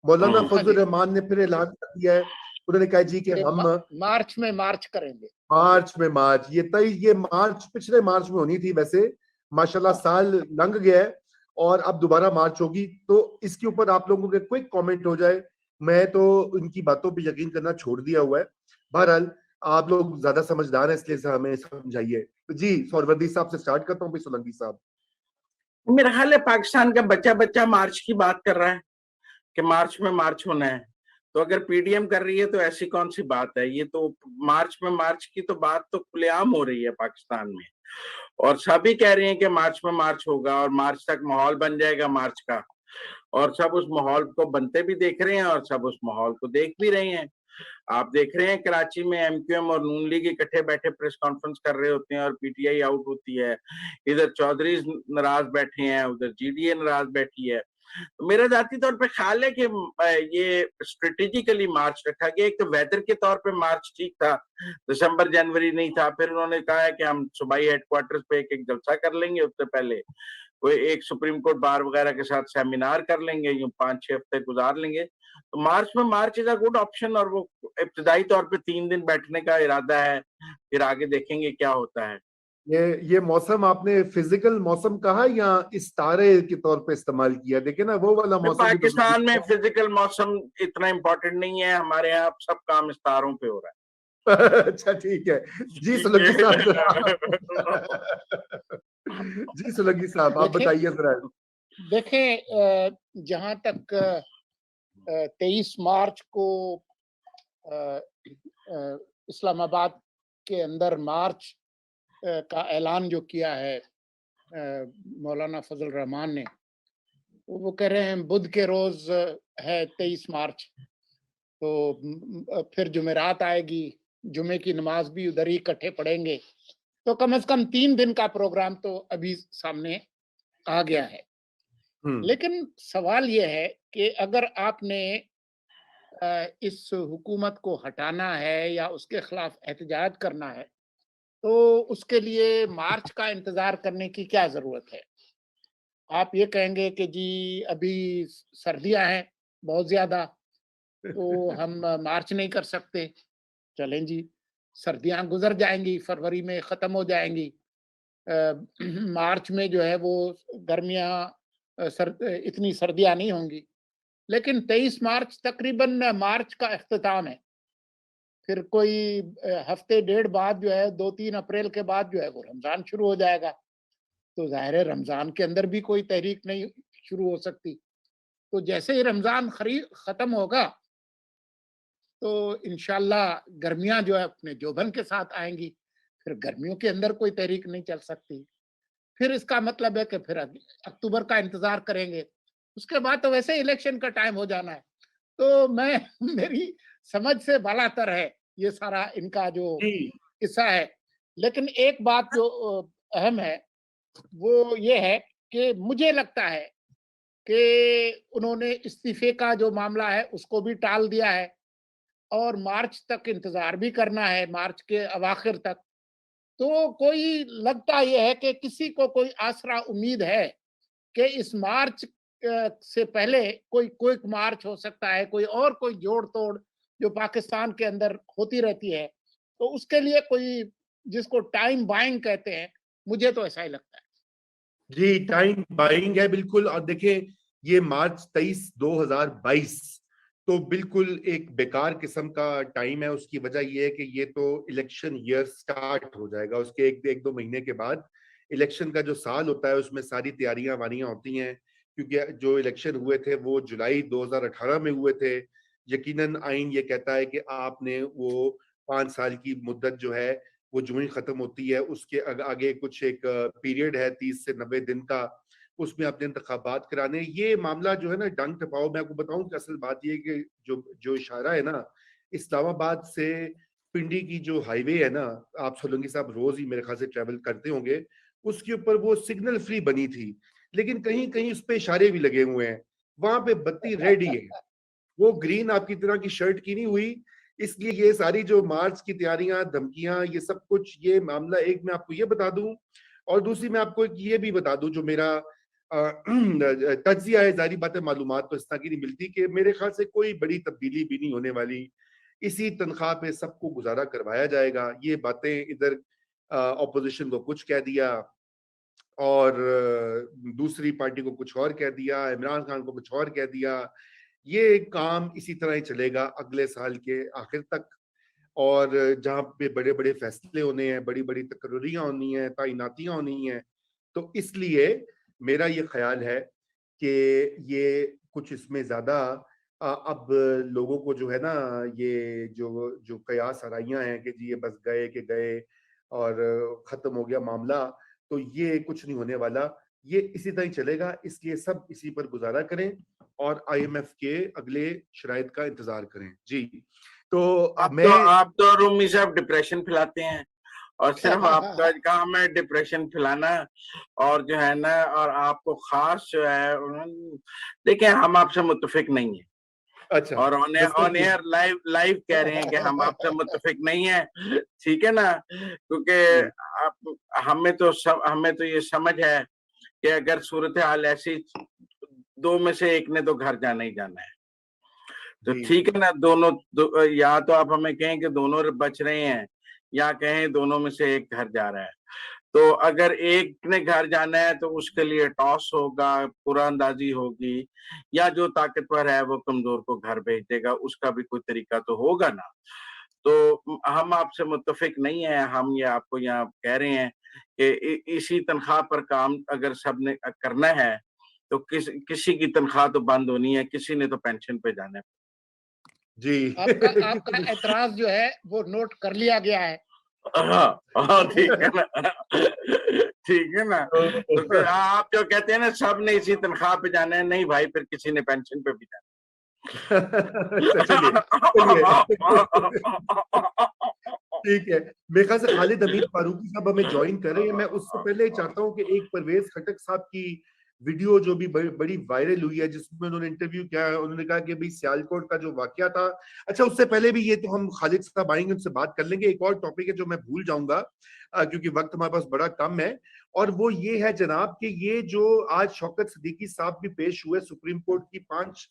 मौलाना हाँ फजल जी, रहमान ने फिर ऐलान कर दिया है, उन्होंने कहा जी कि ये हम मार्च में मार्च करेंगे। मार्च में मार्च, ये तय, ये मार्च पिछले मार्च में होनी थी वैसे, माशाल्लाह साल लंघ गया है और अब दोबारा मार्च होगी। तो इसके ऊपर आप लोगों के क्विक कमेंट हो जाए। मैं तो इनकी बातों पे यकीन करना छोड़ दिया हुआ है। बहरहाल आप लोग ज्यादा समझदार हैं, इसलिए हमें समझाइए। तो जी सौरवर्दी साहब से स्टार्ट करता हूँ, फिर सोलंकी साहब। मेरा ख्याल है पाकिस्तान का बच्चा बच्चा मार्च की बात कर रहा है कि मार्च में मार्च होना है। तो अगर पीडीएम कर रही है तो ऐसी कौन सी बात है, ये तो मार्च में मार्च की तो बात तो खुलेआम हो रही है पाकिस्तान में, और सभी कह रहे हैं कि मार्च में मार्च होगा और मार्च तक माहौल बन जाएगा मार्च का, और सब उस माहौल को बनते भी देख रहे हैं और सब उस माहौल को देख भी रहे हैं। आप देख रहे हैं कराची में एमक्यूएम और नून लीग इकट्ठे बैठे प्रेस कॉन्फ्रेंस कर रहे होते हैं और पीटीआई आउट होती है, इधर चौधरी नाराज बैठे हैं, उधर जीडीए नाराज बैठी है। तो मेरा जाती तौर पे ख्याल है कि ये स्ट्रेटेजिकली मार्च रखा गया। एक तो वेदर के तौर पे मार्च ठीक था, दिसंबर जनवरी नहीं था। फिर उन्होंने कहा है कि हम सूबाई हेडक्वार्टर्स पे एक जलसा कर लेंगे, उससे पहले कोई एक सुप्रीम कोर्ट बार वगैरह के साथ सेमिनार कर लेंगे, यूं 5-6 हफ्ते गुजार लेंगे। तो मार्च में मार्च इज अ गुड ऑप्शन, और वो इब्तदाई तौर पे 3 दिन बैठने का इरादा है, फिर आगे देखेंगे क्या होता है। ये मौसम आपने फिजिकल मौसम कहा या इस्तारे के तौर पे इस्तेमाल किया? देखिए ना, वो वाला मौसम भी तो पाकिस्तान में फिजिकल मौसम इतना इम्पोर्टेंट नहीं है, हमारे यहाँ सब काम इस्तारों पे हो रहा है। अच्छा ठीक है जी सोलंकी साहब। जी सोलंकी साहब आप बताइए जरा। देखें, जहां तक 23 मार्च को इस्लामाबाद के अंदर मार्च का ऐलान जो किया है मौलाना फजल रहमान ने, वो कह रहे हैं बुध के रोज है 23 मार्च, तो फिर जुमेरात आएगी, जुमे की नमाज भी उधर ही इकट्ठे पढ़ेंगे। तो कम से कम 3 दिन का प्रोग्राम तो अभी सामने आ गया है। लेकिन सवाल यह है कि अगर आपने इस हुकूमत को हटाना है या उसके खिलाफ एहतजाज करना है, तो उसके लिए मार्च का इंतजार करने की क्या जरूरत है? आप ये कहेंगे कि जी अभी सर्दियां हैं बहुत ज्यादा, तो हम मार्च नहीं कर सकते। चलें जी, सर्दियां गुजर जाएंगी, फरवरी में खत्म हो जाएंगी। मार्च में जो है वो गर्मियां इतनी सर्दियां नहीं होंगी। लेकिन 23 मार्च तकरीबन मार्च का इख्तिताम है। फिर कोई हफ्ते डेढ़ बाद जो है 2-3 अप्रैल के बाद जो है वो रमजान शुरू हो जाएगा। तो जाहिर है रमजान के अंदर भी कोई तहरीक नहीं शुरू हो सकती। तो जैसे ही रमजान खत्म होगा तो इंशाल्लाह गर्मियां जो है अपने जोबन के साथ आएंगी। फिर गर्मियों के अंदर कोई तहरीक नहीं चल सकती। फिर इसका मतलब है कि फिर अक्टूबर का इंतजार करेंगे। उसके बाद तो वैसे इलेक्शन का टाइम हो जाना है। तो मैं मेरी समझ से बालातर है ये सारा इनका जो किस्सा है। लेकिन एक बात जो अहम है वो ये है कि मुझे लगता है कि उन्होंने इस्तीफे का जो मामला है उसको भी टाल दिया है और मार्च तक इंतजार भी करना है, मार्च के अवाखिर तक। तो कोई लगता यह है कि किसी को कोई आसरा उम्मीद है कि इस मार्च से पहले कोई क्विक मार्च हो सकता है, कोई जोड़ तोड़ जो पाकिस्तान के अंदर होती रहती है, तो उसके लिए कोई जिसको टाइम बाइंग कहते हैं, मुझे तो ऐसा ही लगता है। जी टाइम बाइंग है बिल्कुल। और देखिए ये मार्च 23 2022 तो बिल्कुल एक बेकार किस्म का टाइम है। उसकी वजह यह है कि ये तो इलेक्शन ईयर स्टार्ट हो जाएगा, उसके एक दो महीने के बाद इलेक्शन का जो साल होता है उसमें सारी तैयारियां वारियां होती हैं। क्योंकि जो इलेक्शन हुए थे वो जुलाई 2018 में हुए थे। यकीनन आइन ये कहता है कि आपने वो 5 साल की मुद्दत जो है वो जो ही खत्म होती है उसके आगे कुछ एक पीरियड है 30 से 90 दिन का, उसमें अपने इंतखाबात कराने। ये मामला जो है ना डंग टपाओ। मैं आपको बताऊं कि असल बात ये कि जो जो इशारा है ना इस्लामाबाद से पिंडी की जो हाईवे है ना, आप सोलंकी साहब रोज ही मेरे ख्याल से ट्रेवल करते होंगे, उसके ऊपर वो सिग्नल फ्री बनी थी, लेकिन कहीं कहीं उस पर इशारे भी लगे हुए हैं। वहां पे बत्ती रेड ही है, वो ग्रीन आपकी तरह की शर्ट की नहीं हुई। इसलिए ये सारी जो मार्च की तैयारियां, धमकियां, ये सब कुछ, ये मामला एक मैं आपको ये बता दूं और दूसरी मैं आपको एक ये भी बता दूं जो मेरा तज्जिया है, जारी बात है, मालूमात तो इस तरह की नहीं मिलती कि मेरे ख्याल से कोई बड़ी तब्दीली भी नहीं होने वाली, इसी तनख्वाह पे सबको गुजारा करवाया जाएगा। ये बातें इधर ऑपोजिशन को कुछ कह दिया और दूसरी पार्टी को कुछ और कह दिया, इमरान खान को कुछ और कह दिया, ये काम इसी तरह ही चलेगा अगले साल के आखिर तक। और जहाँ पे बड़े बड़े फैसले होने हैं, बड़ी बड़ी तकर्रियां होनी है, तैनातियां होनी है, तो इसलिए मेरा ये ख्याल है कि ये कुछ इसमें ज्यादा अब लोगों को जो है ना, ये जो जो कयास आराइयां हैं कि जी ये बस गए कि गए और खत्म हो गया मामला, तो ये कुछ नहीं होने वाला, ये इसी तरह ही चलेगा। इसलिए सब इसी पर गुजारा करें और IMF के अगले शराइत का इंतजार करें। जी, तो आप तो रूमी साहब डिप्रेशन फैलाते हैं और सिर्फ आपका काम है डिप्रेशन फैलाना, और जो है ना, और आपको खास जो है, देखिए हम आपसे मुत्तफिक नहीं है। अच्छा, और ऑन एयर लाइव कह रहे हैं कि हम आपसे मुत्तफिक नहीं है, ठीक है ना, क्योंकि हमें तो ये समझ है कि अगर सूरत हाल ऐसी, दो में से एक ने तो घर जाना ही जाना है, तो ठीक है ना, या तो आप हमें कहें कि दोनों बच रहे हैं, या कहें दोनों में से एक घर जा रहा है। तो अगर एक ने घर जाना है तो उसके लिए टॉस होगा, कुरानंदाजी होगी, या जो ताकतवर है वो कमजोर को घर भेज देगा, उसका भी कोई तरीका तो होगा ना। तो हम आपसे मुत्तफिक नहीं है, हम ये आपको यहाँ कह रहे हैं कि इसी तनख्वाह पर काम अगर सबने करना है तो किसी की तनख्वाह तो बंद होनी है, किसी ने तो पेंशन पे जाना है। जी, आपका एतराज जो है वो नोट कर लिया गया है। हाँ, ठीक है ना, ठीक है ना। तो फिर आप जो कहते हैं ना सब ने इसी तनख्वाह पे जाना है, नहीं भाई, फिर किसी ने पेंशन पे भी जाना। चलिए ठीक है, मेरे ख्याल से खालिद अमीन फारूकी साहब हमें ज्वाइन कर रहे हैं। मैं उससे पहले चाहता हूँ कि एक परवेज खटक साहब की वीडियो जो भी बड़ी वायरल हुई है, जिसमें उन्होंने इंटरव्यू किया है, उन्होंने कहा कि भाई सियालकोट का जो वाकया था, अच्छा उससे पहले भी, ये तो हम खालिद साहब आएंगे उनसे बात कर लेंगे। एक और टॉपिक है जो मैं भूल जाऊंगा क्योंकि वक्त हमारे पास बड़ा कम है, और वो ये है जनाब कि ये जो आज शौकत सिद्दीकी साहब भी पेश हुए, सुप्रीम कोर्ट की 5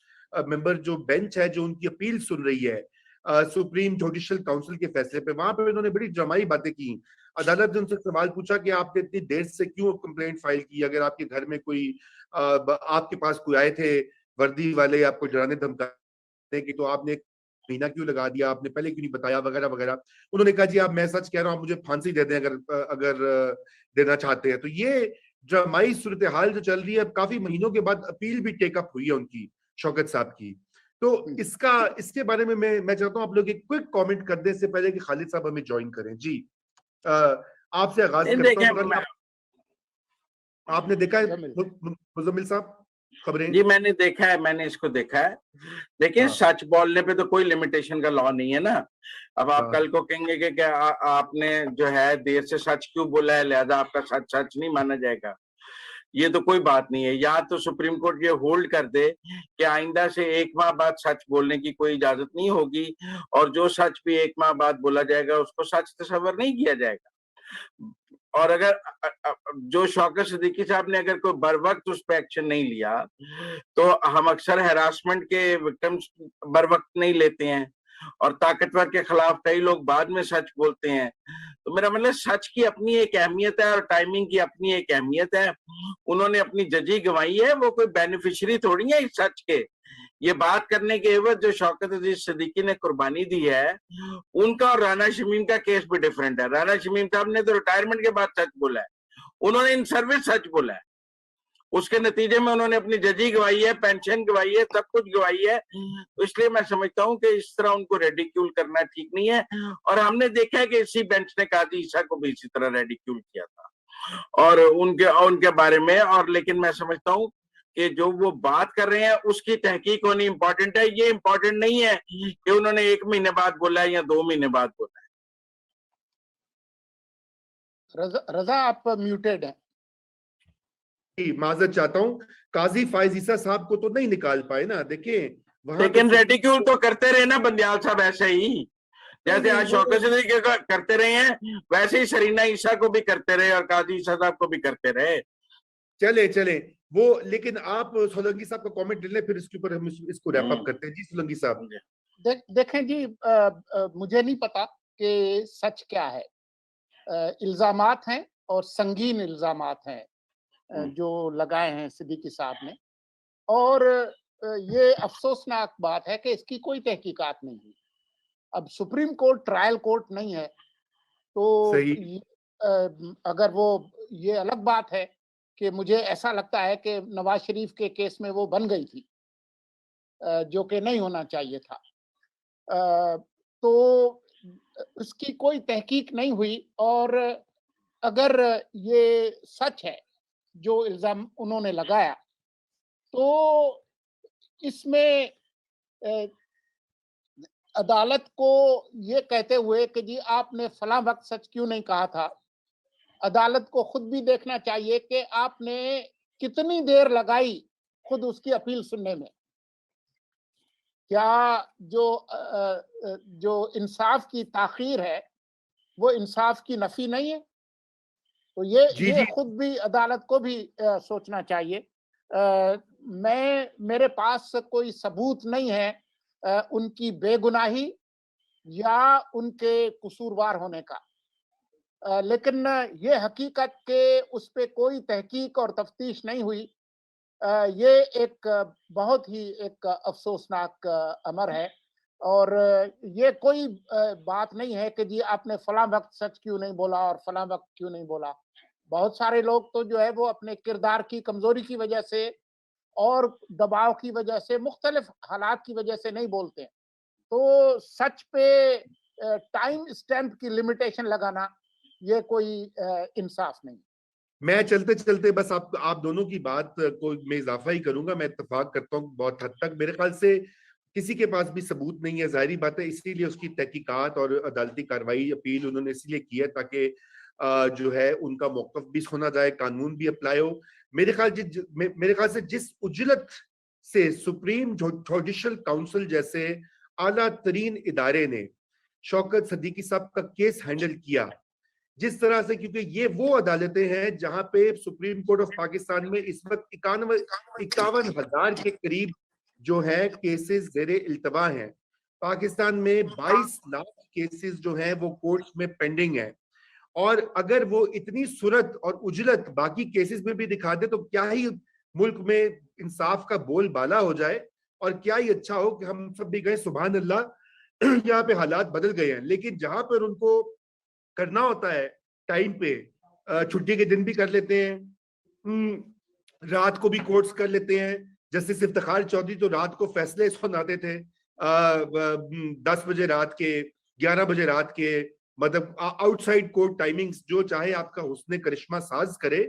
मेंबर जो बेंच है जो उनकी अपील सुन रही है सुप्रीम जुडिशियल काउंसिल के फैसले पे, वहां पे उन्होंने बड़ी ड्रामाई बातें की। अदालत ने उनसे सवाल पूछा कि आपने इतनी देर से क्यों कंप्लेंट फाइल की, अगर आपके घर में कोई आपके पास कोई आए थे वर्दी वाले आपको डराने धमकाने की, तो आपने एक महीना क्यों लगा दिया, आपने पहले क्यों नहीं बताया, वगैरह वगैरह। उन्होंने कहा जी आप, मैं सच कह रहा हूँ, आप मुझे फांसी दे दें अगर देना चाहते हैं। तो ये ड्रामाई सूरत हाल जो चल रही है, काफी महीनों के बाद अपील भी टेकअप हुई है उनकी, शौकत साहब की। तो इसके बारे में मैं चाहता हूं आप लोग एक क्विक कमेंट कर दें इससे पहले कि खालिद साहब हमें ज्वाइन करें। जी, आपसे आगाज करता हूं। आपने देखा है मुजम्मिल साहब खबरें? जी मैंने देखा है, मैंने इसको देखा है। देखिए सच बोलने पे तो कोई लिमिटेशन का लॉ नहीं है ना। अब आप कल को कहेंगे कि आपने जो है देर से सच क्यों बोला है, लिहाजा आपका सच सच नहीं माना जाएगा, ये तो कोई बात नहीं है। या तो सुप्रीम कोर्ट ये होल्ड कर दे कि आइंदा से 1 माह बाद सच बोलने की कोई इजाजत नहीं होगी, और जो सच भी 1 माह बाद बोला जाएगा उसको सच तस्वर नहीं किया जाएगा। और अगर जो शौकत सिद्दीकी साहब ने अगर कोई बर वक्त उस पर एक्शन नहीं लिया, तो हम अक्सर हैरासमेंट के विक्टिम्स बर वक्त नहीं लेते हैं, और ताकतवर के खिलाफ कई लोग बाद में सच बोलते हैं। तो मेरा मतलब सच की अपनी एक अहमियत है और टाइमिंग की अपनी एक अहमियत है। उन्होंने अपनी जजी गंवाई है, वो कोई बेनिफिशियरी थोड़ी है इस सच के। ये बात करने के एवज जो शौकत अजीज सिद्दीकी ने कुर्बानी दी है, उनका और राना शमीम का केस भी डिफरेंट है। राना शमीम साहब ने तो रिटायरमेंट के बाद सच बोला है, उन्होंने इन सर्विस सच बोला है, उसके नतीजे में उन्होंने अपनी जजी गवाई है, पेंशन गवाई है, सब कुछ गवाई है। तो इसलिए मैं समझता हूं कि इस तरह उनको रेडिक्यूल करना ठीक नहीं है। और हमने देखा है कि इसी बेंच ने काजी ईसा को भी इसी तरह रेडिक्यूल किया था और उनके बारे में। और लेकिन मैं समझता हूं कि जो वो बात कर रहे हैं उसकी तहकीक होनी इंपॉर्टेंट है। ये इंपॉर्टेंट नहीं है कि उन्होंने 1 महीने बाद बोला है या 2 महीने बाद बोला है। रजा आप म्यूटेड हैं। माजरत चाहता हूं, काजी फायज ईसा साहब को तो नहीं निकाल पाए ना, देखिए लेकिन रेडिक्यूल तो करते रहे ना बंदियाल साहब, ऐसे ही जैसे आज शौकत सिद्दीकी करते रहे हैं, वैसे ही सरीना ईसा को भी करते रहे और काजी ईसा साहब को भी करते रहे। चले वो, लेकिन आप सोलंकी साहब का कमेंट ले लें, फिर इसके ऊपर हम इसको रैप अप करते हैं। जी सोलंकी साहब। देखें जी, मुझे नहीं पता कि सच क्या है। इल्जामात हैं और संगीन इल्जामात हैं जो लगाए हैं सिद्दीकी साहब ने, और ये अफसोसनाक बात है कि इसकी कोई तहकीकात नहीं हुई। अब सुप्रीम कोर्ट ट्रायल कोर्ट नहीं है, तो सही। अगर वो, ये अलग बात है कि मुझे ऐसा लगता है कि नवाज शरीफ के केस में वो बन गई थी, जो कि नहीं होना चाहिए था। तो उसकी कोई तहकीक नहीं हुई, और अगर ये सच है जो इल्जाम उन्होंने लगाया, तो इसमें अदालत को ये कहते हुए कि जी आपने फला वक्त सच क्यों नहीं कहा था, अदालत को खुद भी देखना चाहिए कि आपने कितनी देर लगाई खुद उसकी अपील सुनने में। क्या जो इंसाफ की ताखीर है वो इंसाफ की नफी नहीं है? तो जी ये जी। खुद भी अदालत को भी सोचना चाहिए। मेरे पास कोई सबूत नहीं है उनकी बेगुनाही या उनके कसूरवार होने का, लेकिन ये हकीकत के उस पे कोई तहकीक और तफ्तीश नहीं हुई, ये एक बहुत ही एक अफसोसनाक अमर है। और ये कोई बात नहीं है कि जी आपने फला वक्त सच क्यों नहीं बोला और फला वक्त क्यों नहीं बोला। बहुत सारे लोग तो जो है वो अपने किरदार की कमजोरी की वजह से और दबाव की वजह से, मुख्तलिफ हालात की वजह से नहीं बोलते हैं। तो सच पे टाइम स्टैम्प की लिमिटेशन लगाना, ये कोई इंसाफ नहीं। मैं चलते चलते बस आप दोनों की बात को मैं इजाफा ही करूंगा। मैं इत्तेफाक करता हूँ बहुत हद तक। मेरे ख्याल से किसी के पास भी सबूत नहीं है, जाहिर बात है, इसीलिए उसकी तहकीकात और अदालती कार्रवाई अपील उन्होंने इसलिए की है ताकि जो है उनका मौकफ भी सुना जाए, कानून भी अप्लाई हो। मेरे ख्याल से जिस उजलत से सुप्रीम जुडिशल काउंसिल जैसे आला तरीन इदारे ने शौकत सिद्दीकी साहब का केस हैंडल किया, जिस तरह से, क्योंकि ये वो अदालतें हैं जहां पे सुप्रीम कोर्ट ऑफ पाकिस्तान में इस वक्त 51,000 के करीब जो है केसेस ज़ेरे इल्तवा हैं। पाकिस्तान में 22 लाख केसेस जो हैं वो कोर्ट्स में पेंडिंग है, और अगर वो इतनी सूरत और उजलत बाकी केसेस में भी दिखा दे तो क्या ही मुल्क में इंसाफ का बोल बाला हो जाए, और क्या ही अच्छा हो कि हम सब भी गए सुभान अल्लाह यहाँ पे हालात बदल गए हैं। लेकिन जहां पर उनको करना होता है टाइम पे, छुट्टी के दिन भी कर लेते हैं, रात को भी कोर्ट्स कर लेते हैं। जस्टिस इफ्तिखार चौधरी तो रात को फैसले सुनाते थे, 10 बजे रात के, 11 बजे रात के, मतलब आउटसाइड कोर्ट टाइमिंग्स, जो चाहे आपका हुस्ने करिश्मा साज करे,